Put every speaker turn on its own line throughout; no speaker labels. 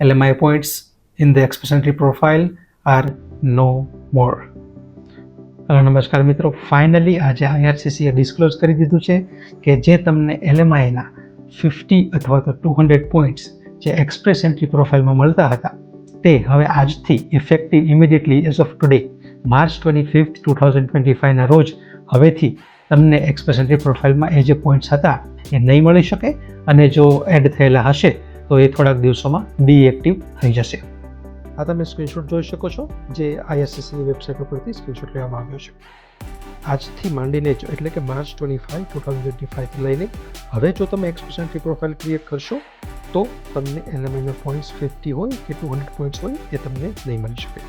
LMI points in the express entry profile are no more. નમસ્કાર મિત્રો, finally આજે IRCCએ disclose કરી દીધું છે કે જે તમને LMIના 50 અથવા તો 200 પોઈન્ટ્સ જે એક્સપ્રેસ એન્ટ્રી પ્રોફાઇલમાં મળતા હતા તે હવે આજથી effective immediately as of today March 25, 2025ના રોજ હવેથી તમને એક્સપ્રેસ એન્ટ્રી પ્રોફાઇલમાં એ જે પોઈન્ટ્સ હતા એ નહીં મળી શકે અને જો એડ થયેલા હશે તો એ થોડાક દિવસોમાં ડીએક્ટિવ થઈ જશે. આ તમે સ્ક્રીનશોટ જોઈ શકો છો જે IRCCની વેબસાઇટ ઉપરથી સ્ક્રીનશોટ લેવામાં આવ્યો છે. આજથી માંડીને જ એટલે કે માર્ચ 25, 2025થી લઈને હવે જો તમે એક્સપ્રેસ એન્ટ્રી પ્રોફાઇલ ક્રિએટ કરશો તો તમને LMIના પોઈન્ટ્સ 50 હોય કે 200 પોઈન્ટ્સ હોય એ તમને નહીં મળી શકે.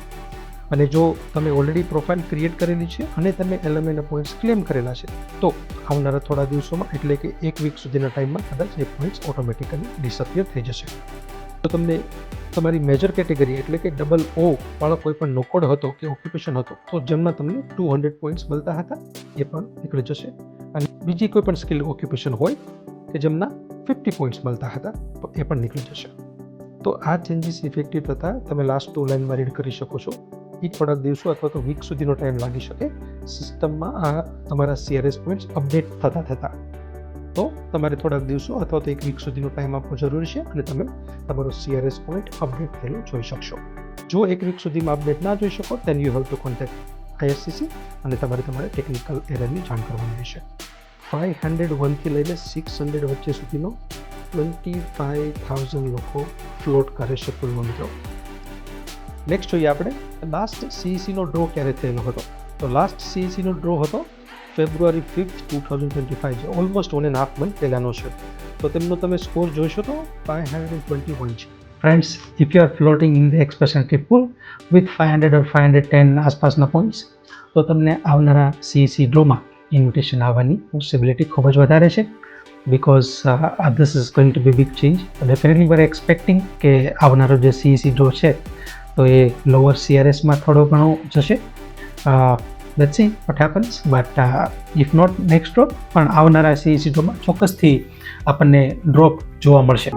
અને જો તમે ઓલરેડી પ્રોફાઇલ ક્રિએટ કરેલી છે અને તમે LMIના પોઈન્ટ્સ ક્લેમ કરેલા છે તો આવનારા થોડા દિવસોમાં એટલે કે એક વીક સુધીના ટાઈમમાં કદાચ એ પોઈન્ટ્સ ઓટોમેટિકલી ડિસઅપિયર થઈ જશે. તો તમને તમારી મેજર કેટેગરી એટલે કે O વાળો કોઈ પણ નોકોડ હતો કે ઓક્યુપેશન હતો તો જેમના તમને 200 પોઈન્ટ્સ મળતા હતા એ પણ નીકળી જશે. અને બીજી કોઈ પણ સ્કિલ ઓક્યુપેશન હોય કે જેમના 50 પોઈન્ટ્સ મળતા હતા તો એ પણ નીકળી જશે. તો આ ચેન્જીસ ઇફેક્ટિવ થતાં તમે લાસ્ટ 2 લાઇનમાં રીડ કરી શકો છો. એ થોડાક દિવસો અથવા તો વીક સુધીનો ટાઈમ લાગી શકે સિસ્ટમમાં આ તમારા CRS પોઈન્ટ્સ અપડેટ થતાં. તો તમારે થોડાક દિવસો અથવા તો એક વીક સુધીનો ટાઈમ આપવો જરૂરી છે અને તમે તમારો CRS પોઈન્ટ અપડેટ થયેલો જોઈ શકશો. જો એક વીક સુધીમાં અપડેટ ના જોઈ શકો then you have to contact IRCC અને તમારે ટેકનિકલ એરરની જાણ કરવાની રહેશે. 501થી લઈને 600 વચ્ચે સુધીનો 25,000 લોકો ફ્લોટ કરે છે પુલમાં મિત્રો. નેક્સ્ટ જોઈએ આપણે લાસ્ટ CECનો ડ્રો ક્યારે થયેલો હતો. તો લાસ્ટ CECનો ડ્રો હતો ફેબ્રુઆરી 5th, 2025 છે, ઓલમોસ્ટ 1.5 month પહેલાંનો છે. તો તેમનો તમે સ્કોર જોઈશો તો 521 છે. Friends, if you are floating in the express entry pool with 500 or 510 આસપાસના પોઈન્ટ્સ તો તમને આવનારા CEC ડ્રોમાં ઇન્વિટેશન આવવાની પોસિબિલિટી ખૂબ જ વધારે છે because this is going to be big change. Definitely we are expecting કે આવનારો જે CEC ડ્રો છે તો એ લોઅર CRSમાં થોડો ઘણો જશે. Let's see what happens, but if not next drop પણ આવનારા CEC ડ્રોમાં ચોક્કસથી આપણને ડ્રોપ જોવા મળશે.